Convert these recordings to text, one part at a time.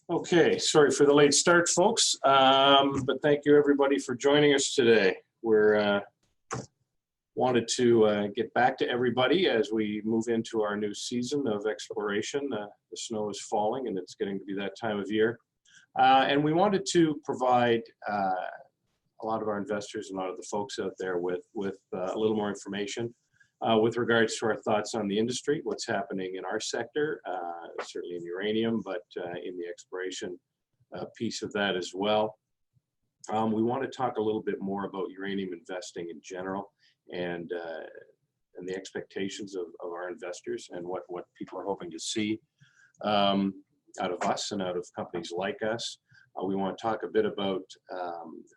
Okay, sorry for the late start, folks, but thank you everybody for joining us today. We're wanted to get back to everybody as we move into our new season of exploration. The snow is falling and it's getting to be that time of year. And we wanted to provide a lot of our investors and a lot of the folks out there with a little more information with regards to our thoughts on the industry, what's happening in our sector, certainly in uranium, but in the exploration piece of that as well. We want to talk a little bit more about uranium investing in general and the expectations of our investors and what people are hoping to see out of us and out of companies like us. We want to talk a bit about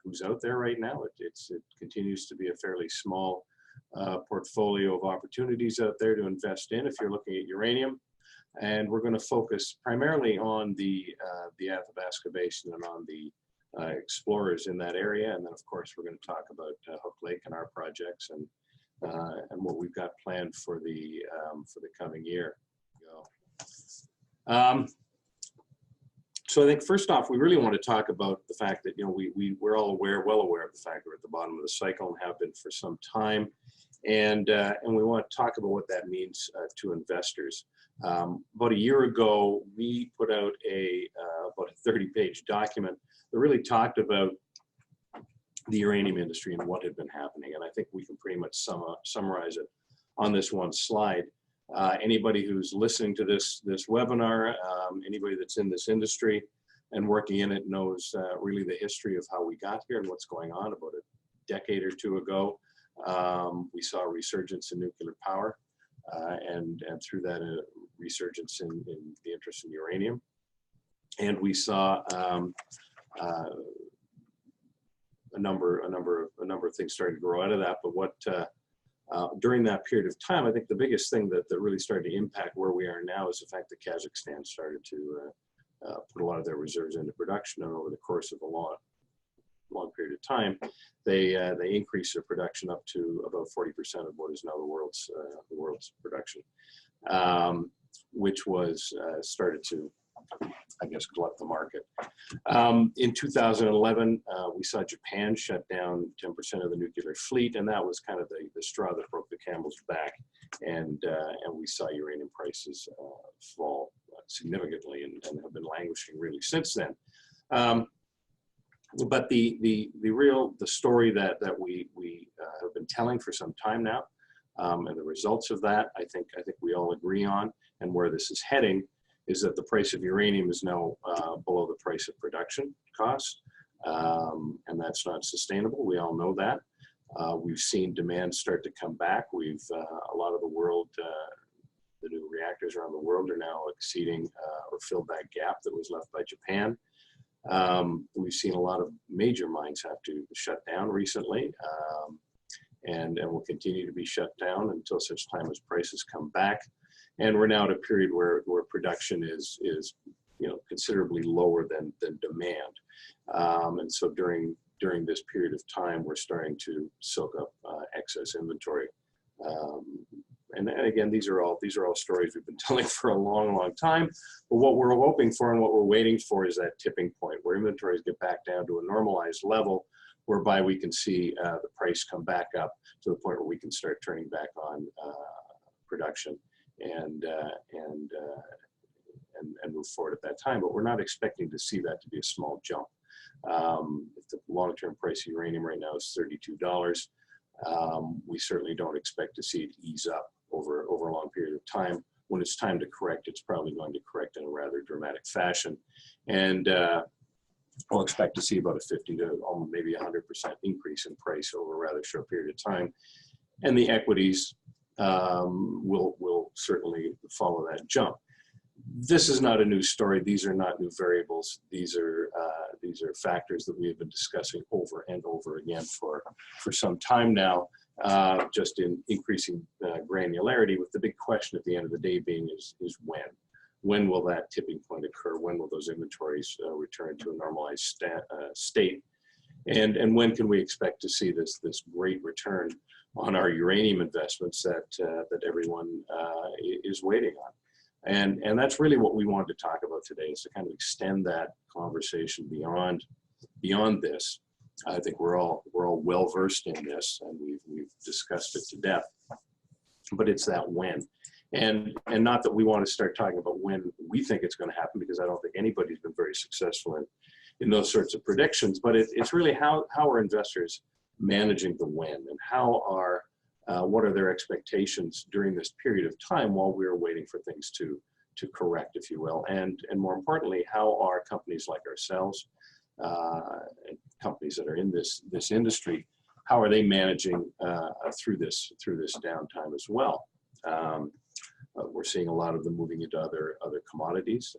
who's out there right now. It continues to be a fairly small portfolio of opportunities out there to invest in if you're looking at uranium. And we're going to focus primarily on the Athabasca Basin and on the explorers in that area. And then, of course, we're going to talk about Hook Lake and our projects and what we've got planned for the coming year. So I think first off, we really want to talk about the fact that, you know, we're all well aware of the fact we're at the bottom of the cycle and have been for some time. And we want to talk about what that means to investors. About a year ago, we put out about a 30-page document that really talked about the uranium industry and what had been happening. And I think we can pretty much summarize it on this one slide. Anybody who's listening to this webinar, anybody that's in this industry and working in it knows really the history of how we got here and what's going on. About a decade or two ago, we saw a resurgence in nuclear power and through that a resurgence in the interest in uranium. And we saw a number of things started to grow out of that. But what during that period of time, I think the biggest thing that really started to impact where we are now is the fact that Kazakhstan started to put a lot of their reserves into production, and over the course of a long period of time, they increased their production up to about 40% of what is now the world's production, which was started to, I guess, glut the market. In 2011, we saw Japan shut down 10% of the nuclear fleet, and that was kind of the straw that broke the camel's back. And we saw uranium prices fall significantly and have been languishing really since then. But the story that we have been telling for some time now, and the results of that, I think we all agree on, and where this is heading, is that the price of uranium is now below the price of production cost, and that's not sustainable. We all know that. We've seen demand start to come back. A lot of the world, the new reactors around the world are now exceeding or filled that gap that was left by Japan. We've seen a lot of major mines have to shut down recently, and will continue to be shut down until such time as prices come back. And we're now at a period where production is considerably lower than demand. And so during this period of time, we're starting to soak up excess inventory. And again, these are all stories we've been telling for a long time. But what we're hoping for and what we're waiting for is that tipping point where inventories get back down to a normalized level, whereby we can see the price come back up to the point where we can start turning back on production and move forward at that time. But we're not expecting to see that to be a small jump. If the long-term price of uranium right now is $32, we certainly don't expect to see it ease up over a long period of time. When it's time to correct, it's probably going to correct in a rather dramatic fashion. And we'll expect to see about a 50 to maybe 100% increase in price over a rather short period of time. And the equities will certainly follow that jump. This is not a new story. These are not new variables. These are factors that we have been discussing over and over again for some time now, just in increasing granularity, with the big question at the end of the day being is when. When will that tipping point occur? When will those inventories return to a normalized state? And when can we expect to see this great return on our uranium investments that everyone is waiting on? And that's really what we wanted to talk about today, is to kind of extend that conversation beyond this. I think we're all well versed in this, and we've discussed it to death. But it's that when, and not that we want to start talking about when we think it's going to happen, because I don't think anybody's been very successful in those sorts of predictions. But it's really how are investors managing the when, and how are what are their expectations during this period of time while we're waiting for things to correct, if you will, and more importantly, how are companies like ourselves, and companies that are in this industry, how are they managing through this downtime as well? We're seeing a lot of them moving into other commodities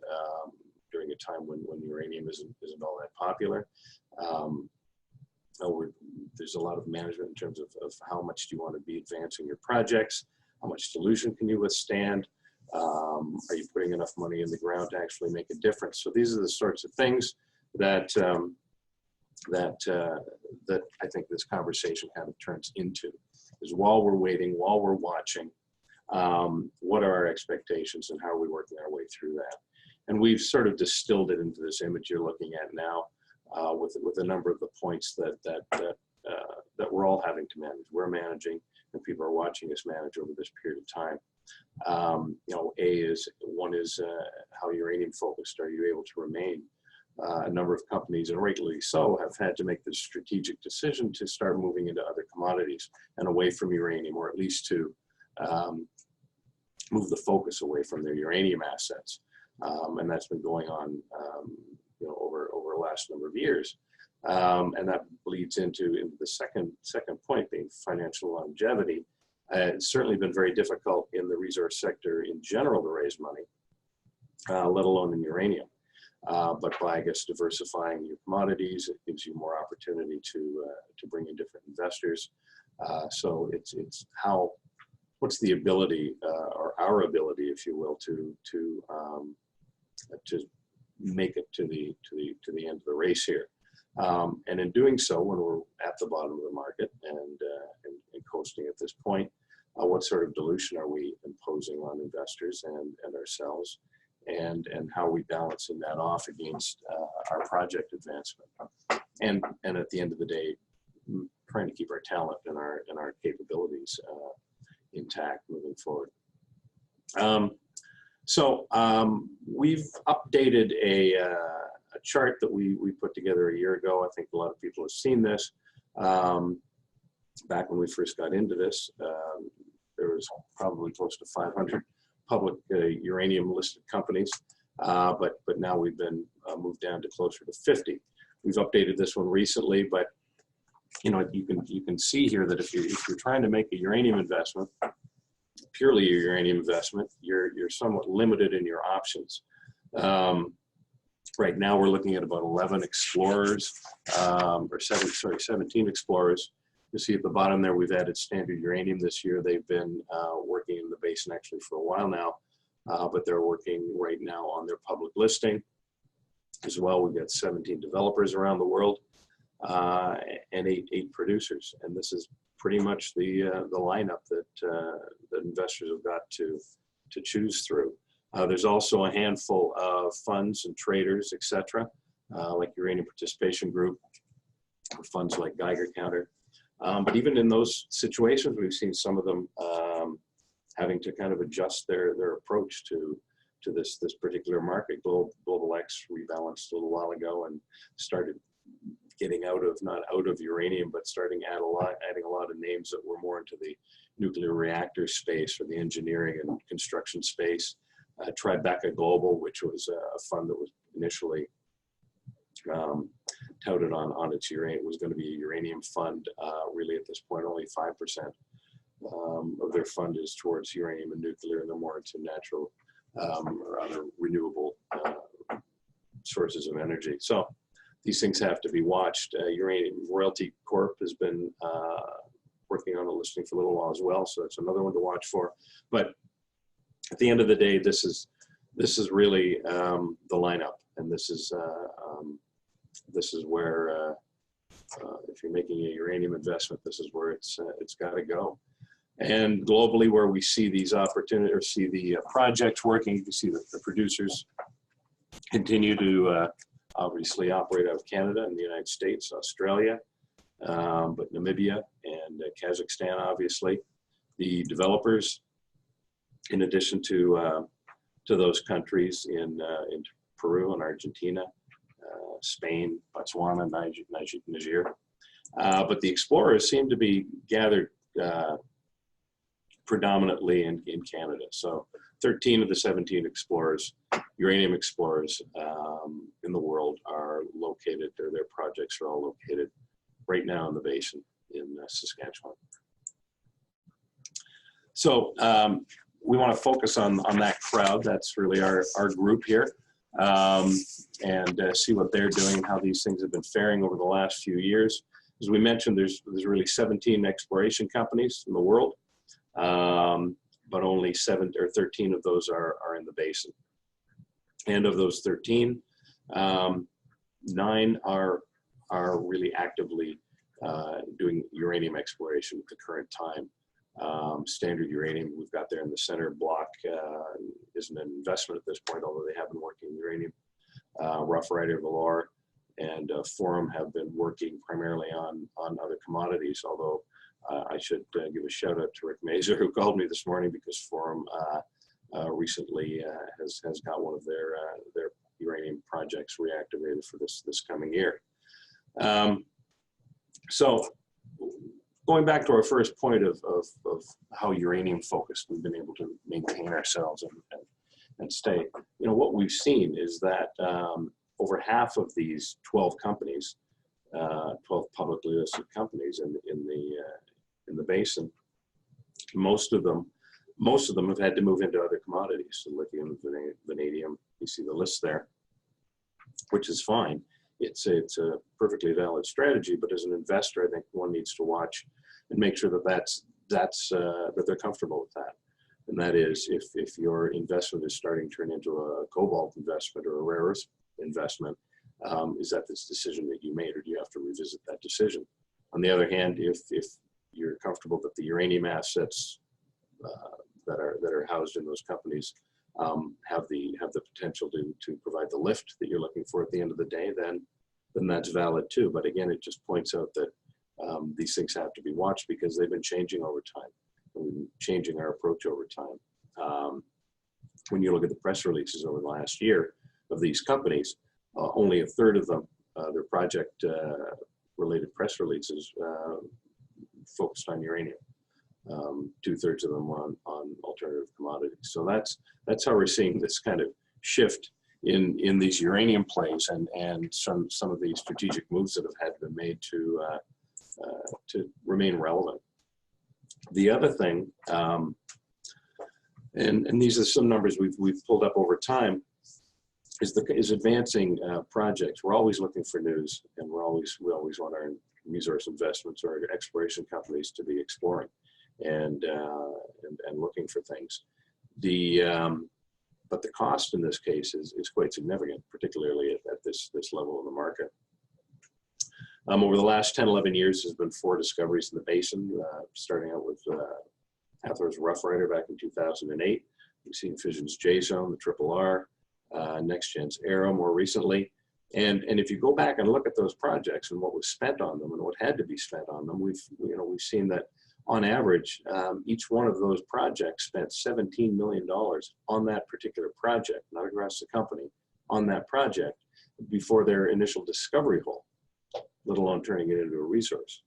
during a time when uranium isn't all that popular. There's a lot of management in terms of how much do you want to be advancing your projects, how much dilution can you withstand, are you putting enough money in the ground to actually make a difference? So these are the sorts of things that I think this conversation kind of turns into, is while we're waiting, while we're watching, what are our expectations and how are we working our way through that? And we've sort of distilled it into this image you're looking at now, with a number of the points that we're all having to manage. We're managing, and people are watching us manage over this period of time. One is how uranium focused are you able to remain? A number of companies, and rightly so, have had to make the strategic decision to start moving into other commodities and away from uranium, or at least to move the focus away from their uranium assets. And that's been going on over the last number of years. And that bleeds into the second point, being financial longevity. It's certainly been very difficult in the resource sector in general to raise money, let alone in uranium. But by, I guess, diversifying your commodities, it gives you more opportunity to bring in different investors. So it's what's the ability, or our ability, if you will, to make it to the end of the race here. And in doing so, when we're at the bottom of the market and coasting at this point, what sort of dilution are we imposing on investors and ourselves, and how are we balancing that off against our project advancement, and at the end of the day, trying to keep our talent and our capabilities intact moving forward. So we've updated a chart that we put together a year ago. I think a lot of people have seen this. Back when we first got into this, there was probably close to 500 public uranium listed companies, but now we've been moved down to closer to 50. We've updated this one recently, but you can see here that if you're trying to make a uranium investment, purely a uranium investment, you're somewhat limited in your options. Right now we're looking at about 11 explorers, 17 explorers. You see at the bottom there, we've added Standard Uranium this year. They've been working in the basin actually for a while now, but they're working right now on their public listing as well. We've got 17 developers around the world, and eight producers. And this is pretty much the lineup that investors have got to choose through. There's also a handful of funds and traders, etc., like Uranium Participation Group, or funds like Geiger Counter. But even in those situations, we've seen some of them having to kind of adjust their approach to this particular market. Global X rebalanced a little while ago and started getting not out of uranium, but starting adding a lot of names that were more into the nuclear reactor space, or the engineering and construction space. Tribeca Global, which was a fund that was initially touted on its uranium, was going to be a uranium fund. Really at this point, only 5% of their fund is towards uranium and nuclear, and they're more into natural or other renewable sources of energy. So these things have to be watched. Uranium Royalty Corp has been working on a listing for a little while as well, so that's another one to watch for. But at the end of the day, this is really the lineup, and this is where if you're making a uranium investment, this is where it's got to go. And globally, where we see these opportunities or see the projects working, you can see that the producers continue to obviously operate out of Canada and the United States, Australia, but Namibia and Kazakhstan, obviously. The developers, in addition to those countries in Peru and Argentina, Spain, Botswana, Niger. But the explorers seem to be gathered predominantly in Canada. So 13 of the 17 explorers, uranium explorers in the world are located, or their projects are all located right now in the basin in Saskatchewan. So we want to focus on that crowd. That's really our group here, and see what they're doing, how these things have been faring over the last few years. As we mentioned, there's really 17 exploration companies in the world, but only 7 or 13 of those are in the basin. And of those 13, 9 are really actively doing uranium exploration at the current time. Standard Uranium, we've got there in the center block, isn't an investment at this point, although they have been working in uranium. Rough Rider, Valor, and Forum have been working primarily on other commodities, although I should give a shout out to Rick Mazur, who called me this morning, because Forum recently has got one of their uranium projects reactivated for this coming year. So going back to our first point of how uranium focused we've been able to maintain ourselves and stay, you know, what we've seen is that over half of these 12 companies, 12 publicly listed companies in the basin, most of them have had to move into other commodities, so lithium, vanadium. You see the list there, which is fine. It's a perfectly valid strategy, but as an investor, I think one needs to watch and make sure that that they're comfortable with that. And that is, if your investment is starting to turn into a cobalt investment or a rare earth investment, is that this decision that you made, or do you have to revisit that decision? On the other hand, if you're comfortable that the uranium assets that are housed in those companies have the potential to provide the lift that you're looking for at the end of the day, then that's valid too. But again, it just points out that these things have to be watched because they've been changing over time. And we've been changing our approach over time. When you look at the press releases over the last year of these companies, only a third of them, their project related press releases focused on uranium. 2/3 of them were on alternative commodities. So that's how we're seeing this kind of shift in these uranium plays and some of the strategic moves that have had been made to remain relevant. The other thing, and these are some numbers we've pulled up over time, is advancing projects. We're always looking for news, and we always want our resource investments or exploration companies to be exploring and looking for things. But the cost in this case is quite significant, particularly at this level of the market. Over the last 10, 11 years, there's been 4 discoveries in the basin, starting out with Hathor's Rough Rider back in 2008. We've seen Fission's J-Zone, the Triple R, NextGen's Arrow more recently. And if you go back and look at those projects and what was spent on them and what had to be spent on them, we've seen that on average, each one of those projects spent $17 million on that particular project, not across the company, on that project before their initial discovery hole, let alone turning it into a resource.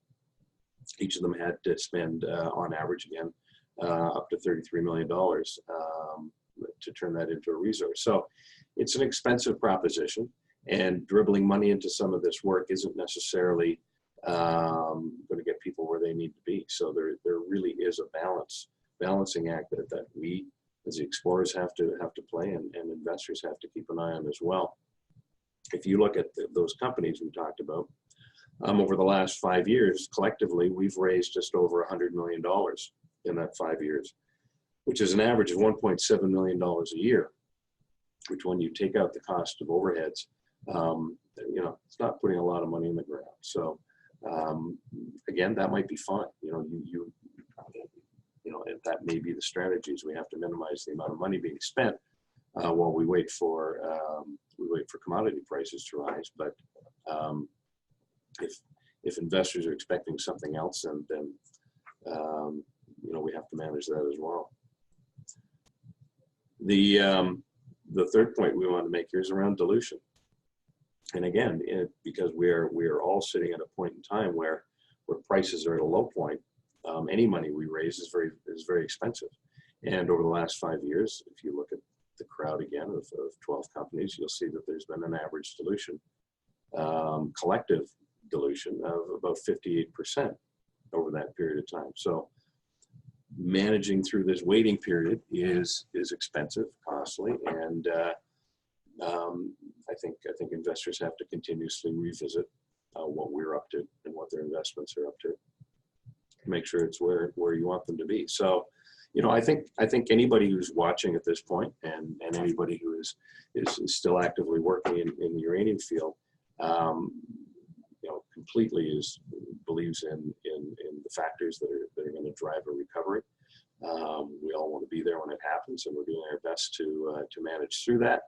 Each of them had to spend, on average, again, up to $33 million to turn that into a resource. So it's an expensive proposition, and dribbling money into some of this work isn't necessarily going to get people where they need to be. So there really is a balancing act that we, as the explorers, have to play, and investors have to keep an eye on as well. If you look at those companies we talked about, over the last 5 years, collectively, we've raised just over $100 million in that 5 years, which is an average of $1.7 million a year, which when you take out the cost of overheads, it's not putting a lot of money in the ground. So again, that might be fine. and that may be the strategies. We have to minimize the amount of money being spent while we wait for commodity prices to rise. But if investors are expecting something else, then we have to manage that as well. The third point we want to make here is around dilution. And again, because we are all sitting at a point in time where prices are at a low point, any money we raise is very expensive. And over the last 5 years, if you look at the crowd again of 12 companies, you'll see that there's been an average dilution, collective dilution of about 58% over that period of time. So managing through this waiting period is expensive, costly, and I think investors have to continuously revisit what we're up to and what their investments are up to make sure it's where you want them to be. So, I think anybody who's watching at this point, and anybody who is still actively working in the uranium field, completely believes in the factors that are going to drive a recovery. We all want to be there when it happens, and we're doing our best to manage through that.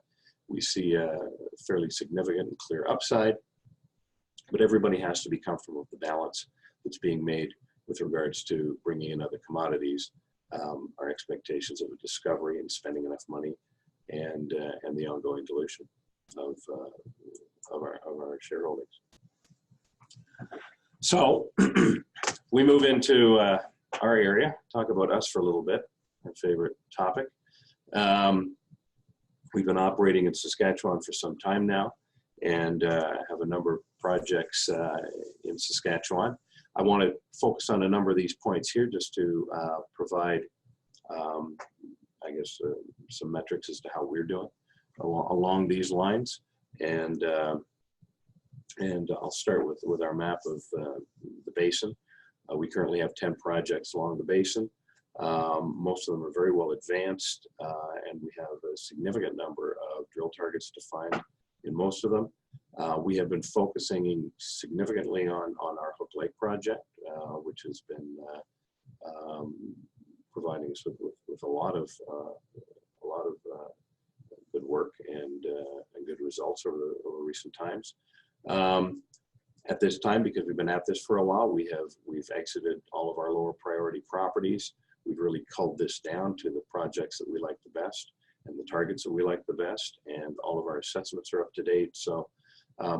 We see a fairly significant and clear upside, but everybody has to be comfortable with the balance that's being made with regards to bringing in other commodities, our expectations of a discovery and spending enough money, and the ongoing dilution of our shareholdings. So we move into our area, talk about us for a little bit, our favorite topic. We've been operating in Saskatchewan for some time now, and have a number of projects in Saskatchewan. I want to focus on a number of these points here just to provide, I guess, some metrics as to how we're doing along these lines. And I'll start with our map of the basin. We currently have 10 projects along the basin. Most of them are very well advanced, and we have a significant number of drill targets defined in most of them. We have been focusing significantly on our Hook Lake project, which has been providing us with a lot of good work and good results over recent times. At this time, because we've been at this for a while, we've exited all of our lower priority properties. We've really culled this down to the projects that we like the best and the targets that we like the best, and all of our assessments are up to date. So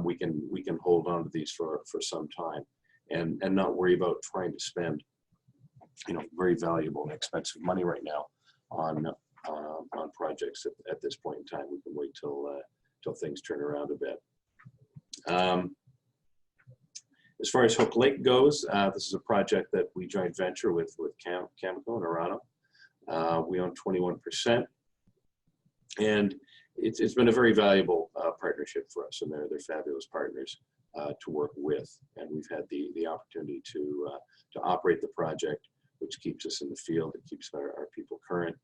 we can hold on to these for some time, and not worry about trying to spend very valuable and expensive money right now on projects at this point in time. We can wait till things turn around a bit. As far as Hook Lake goes, this is a project that we joint venture with Cameco and Orano. We own 21%, and it's been a very valuable partnership for us, and they're fabulous partners to work with. And we've had the opportunity to operate the project, which keeps us in the field. It keeps our people current,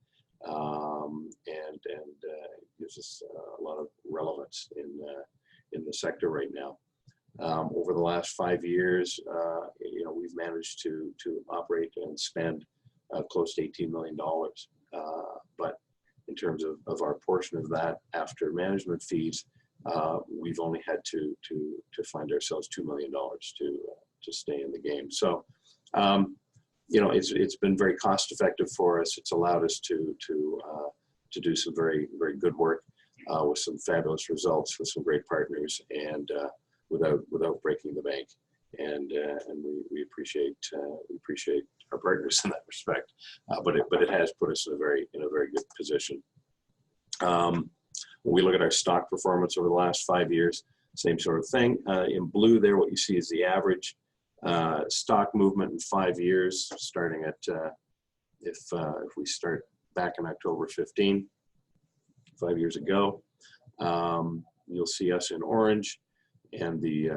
and gives us a lot of relevance in the sector right now. Over the last 5 years, we've managed to operate and spend close to $18 million. But in terms of our portion of that, after management fees, we've only had to find ourselves $2 million to stay in the game. So, it's been very cost effective for us. It's allowed us to do some very, very good work with some fabulous results, with some great partners, and without breaking the bank. And we appreciate our partners in that respect. But it has put us in a very good position. When we look at our stock performance over the last 5 years, same sort of thing. In blue there, what you see is the average stock movement in 5 years, starting at if we start back in October 15, 5 years ago. You'll see us in orange, and the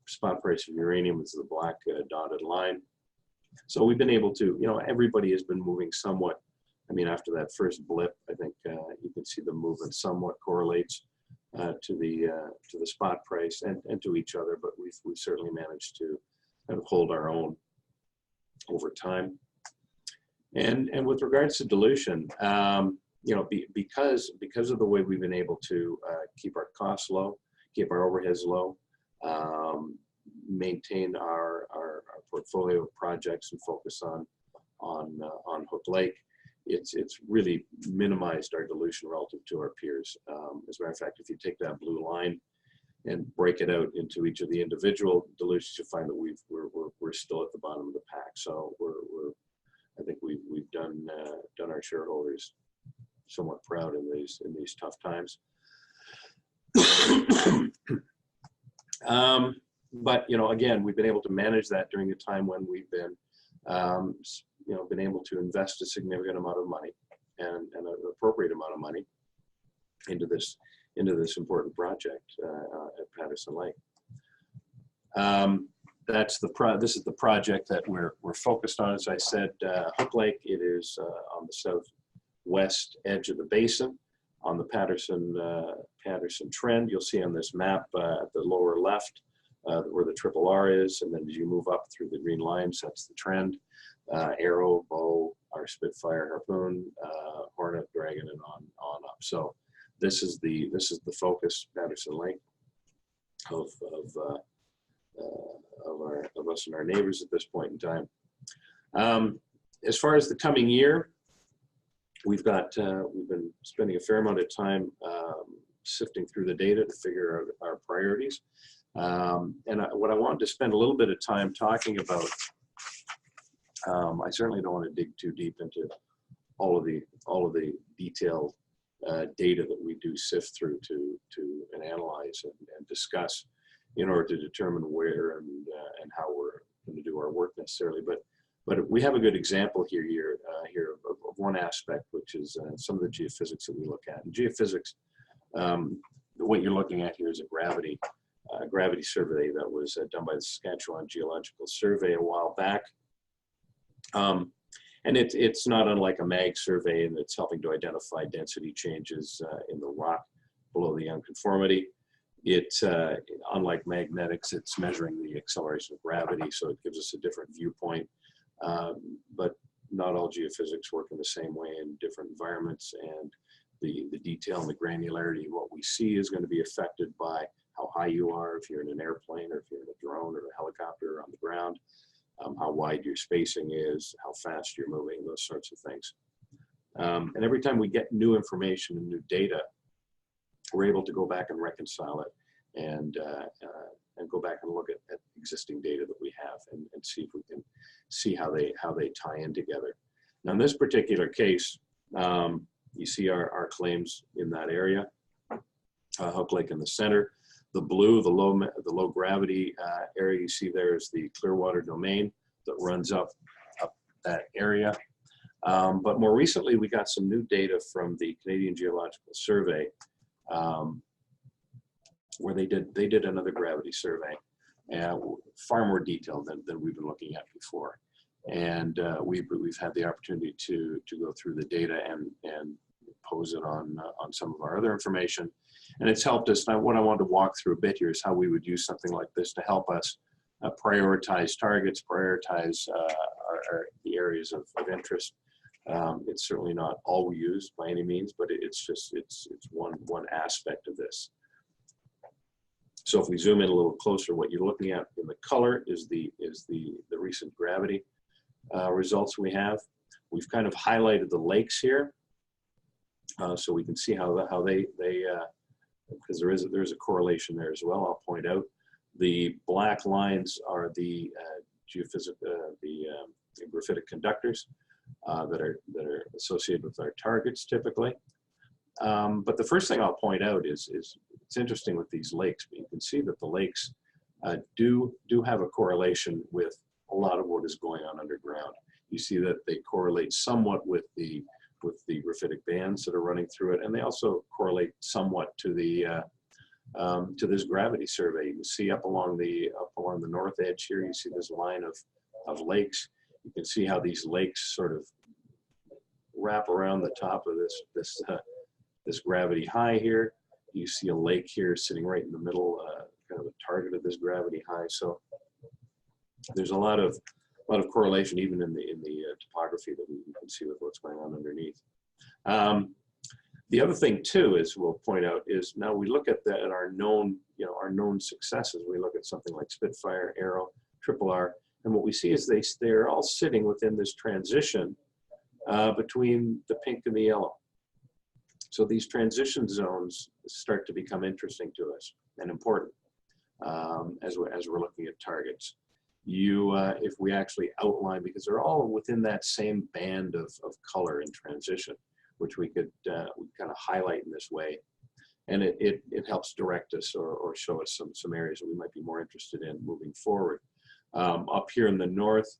spot price of uranium is the black dotted line. So we've been able to, everybody has been moving somewhat. I mean, after that first blip, I think you can see the movement somewhat correlates to the spot price and to each other, but we've certainly managed to kind of hold our own over time. And with regards to dilution, you know, because of the way we've been able to keep our costs low, keep our overheads low, maintain our portfolio of projects and focus on Hook Lake, it's really minimized our dilution relative to our peers. As a matter of fact, if you take that blue line and break it out into each of the individual dilutions, you'll find that we're still at the bottom of the pack. So I think we've done our shareholders somewhat proud in these tough times. But you know, again, we've been able to manage that during a time when we've been you know, been able to invest a significant amount of money and an appropriate amount of money into this important project at Patterson Lake. This is the project that we're focused on. As I said, Hook Lake. It is on the southwest edge of the basin, on the Patterson trend. You'll see on this map at the lower left where the triple R is, and then as you move up through the green lines, that's the trend. Arrow, Bow, our Spitfire, Harpoon, Hornet, Dragon, and on up. So this is the focus, Patterson Lake, of us and our neighbors at this point in time. As far as the coming year, we've been spending a fair amount of time sifting through the data to figure out our priorities. And what I wanted to spend a little bit of time talking about, I certainly don't want to dig too deep into all of the detailed data that we do sift through and analyze and discuss in order to determine where and how we're going to do our work necessarily. But we have a good example here of one aspect, which is some of the geophysics that we look at. And geophysics, what you're looking at here is a gravity survey that was done by the Saskatchewan Geological Survey a while back. And it's not unlike a mag survey, and it's helping to identify density changes in the rock below the unconformity. It's unlike magnetics, it's measuring the acceleration of gravity, so it gives us a different viewpoint. But not all geophysics work in the same way in different environments, and the detail and the granularity of what we see is going to be affected by how high you are, if you're in an airplane, or if you're in a drone or a helicopter or on the ground, how wide your spacing is, how fast you're moving, those sorts of things. And every time we get new information and new data, we're able to go back and reconcile it and go back and look at existing data that we have and see if we can see how they tie in together. Now in this particular case, you see our claims in that area, Hook Lake in the center. The blue, the low gravity area you see there is the Clearwater domain that runs up that area. But more recently, we got some new data from the Canadian Geological Survey, where they did another gravity survey, far more detailed than we've been looking at before. And we've had the opportunity to go through the data and pose it on some of our other information. And it's helped us. Now, what I wanted to walk through a bit here is how we would use something like this to help us prioritize targets, prioritize the areas of interest. It's certainly not all we use by any means, but it's one aspect of this. So if we zoom in a little closer, what you're looking at in the color is the recent gravity results we have. We've kind of highlighted the lakes here, so we can see how they because there is a correlation there as well. I'll point out the black lines are the graphitic conductors that are associated with our targets typically. But the first thing I'll point out is it's interesting with these lakes, but you can see that the lakes do have a correlation with a lot of what is going on underground. You see that they correlate somewhat with the graphitic bands that are running through it, and they also correlate somewhat to to this gravity survey. You can see up along the north edge here, you see this line of lakes. You can see how these lakes sort of wrap around the top of this gravity high here. You see a lake here sitting right in the middle, kind of a target of this gravity high. So there's a lot of a lot of correlation even in the topography that we can see with what's going on underneath. The other thing too is we'll point out is now we look at our known, our known successes. We look at something like Spitfire, Arrow, Triple R, and what we see is they're all sitting within this transition between the pink and the yellow. So these transition zones start to become interesting to us and important as we're looking at targets. If we actually outline, because they're all within that same band of color in transition, which we could kind of highlight in this way, and it helps direct us or show us some areas that we might be more interested in moving forward. Up here in the north,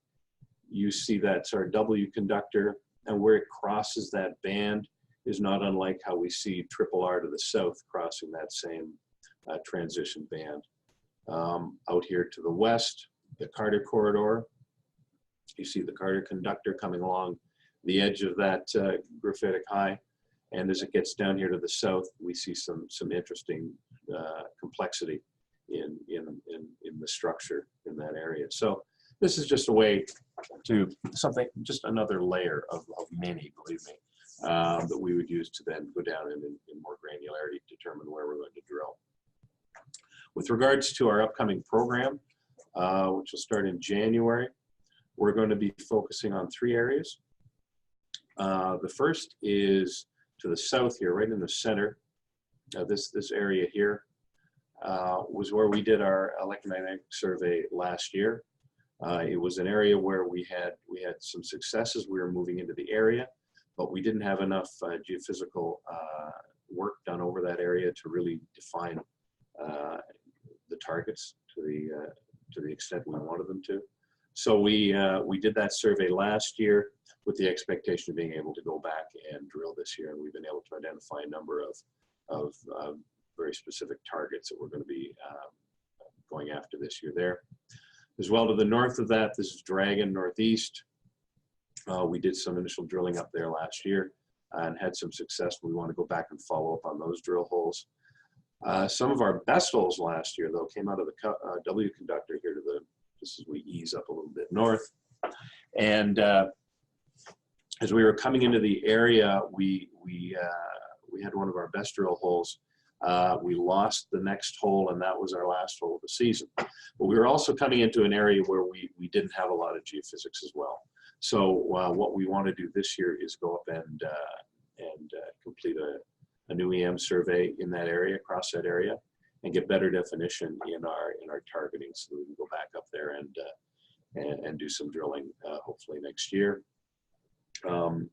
you see that's our W conductor, and where it crosses that band is not unlike how we see Triple R to the south crossing that same transition band. Out here to the west, the Carter corridor, you see the Carter conductor coming along the edge of that graphitic high, and as it gets down here to the south, we see some interesting complexity in the structure in that area. So this is just a way to just another layer of many, believe me, that we would use to then go down in more granularity to determine where we're going to drill. With regards to our upcoming program, which will start in January, we're going to be focusing on 3 areas. The first is to the south here, right in the center. This area here was where we did our electromagnetic survey last year. It was an area where we had some successes. We were moving into the area, but we didn't have enough geophysical work done over that area to really define the targets to the extent we wanted them to. So we did that survey last year with the expectation of being able to go back and drill this year, and we've been able to identify a number of very specific targets that we're going to be going after this year there. As well to the north of that, this is Dragon Northeast. We did some initial drilling up there last year and had some success. We want to go back and follow up on those drill holes. Some of our best holes last year, though, came out of the W conductor here to the, just as we ease up a little bit north. And as we were coming into the area, we had one of our best drill holes. We lost the next hole, and that was our last hole of the season. But we were also coming into an area where we didn't have a lot of geophysics as well. So what we want to do this year is go up and complete a new EM survey in that area, across that area, and get better definition in our targeting, so that we can go back up there and do some drilling hopefully next year.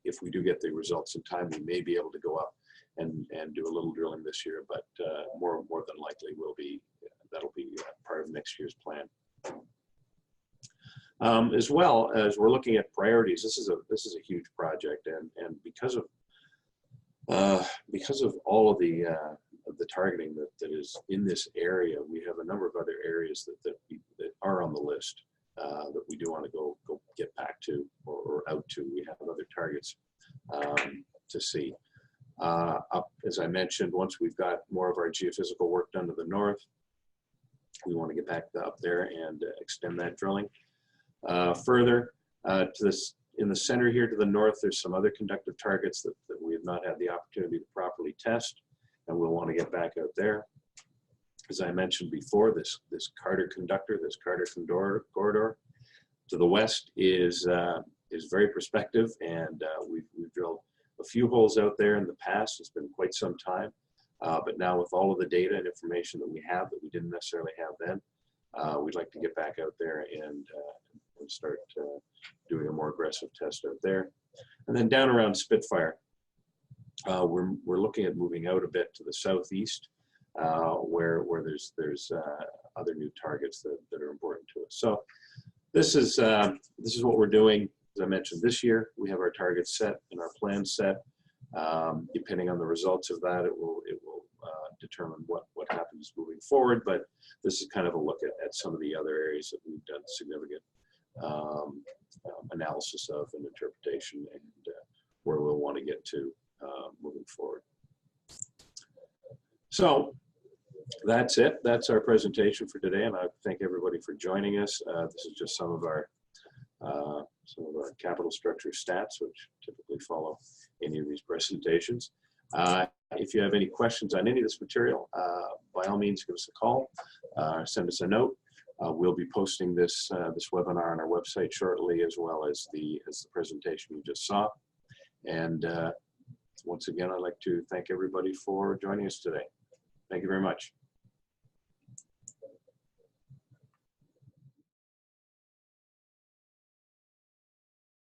If we do get the results in time, we may be able to go up and do a little drilling this year, but more than likely that'll be part of next year's plan. As well as we're looking at priorities, this is a huge project, and because of all of the targeting that is in this area, we have a number of other areas that are on the list that we do want to go get back to or out to. We have other targets to see. Up, as I mentioned, once we've got more of our geophysical work done to the north, we want to get back up there and extend that drilling. Further to this, in the center here to the north, there's some other conductive targets that we have not had the opportunity to properly test, and we'll want to get back out there. As I mentioned before, this Carter conductor, this Carter corridor to the west is very prospective, and we've drilled a few holes out there in the past. It's been quite some time, but now with all of the data and information that we have that we didn't necessarily have then, we'd like to get back out there and start doing a more aggressive test out there. And then down around Spitfire, we're looking at moving out a bit to the southeast, where there's other new targets that are important to us. So this is what we're doing. As I mentioned, this year we have our targets set and our plans set. Depending on the results of that, it will determine what happens moving forward. But this is kind of a look at some of the other areas that we've done significant analysis of and interpretation, and where we'll want to get to moving forward. So that's it. That's our presentation for today, and I thank everybody for joining us. This is just some of our some of our capital structure stats, which typically follow any of these presentations. If you have any questions on any of this material, by all means, give us a call, send us a note. We'll be posting this webinar on our website shortly, as well as the presentation you just saw. And once again, I'd like to thank everybody for joining us today. Thank you very much.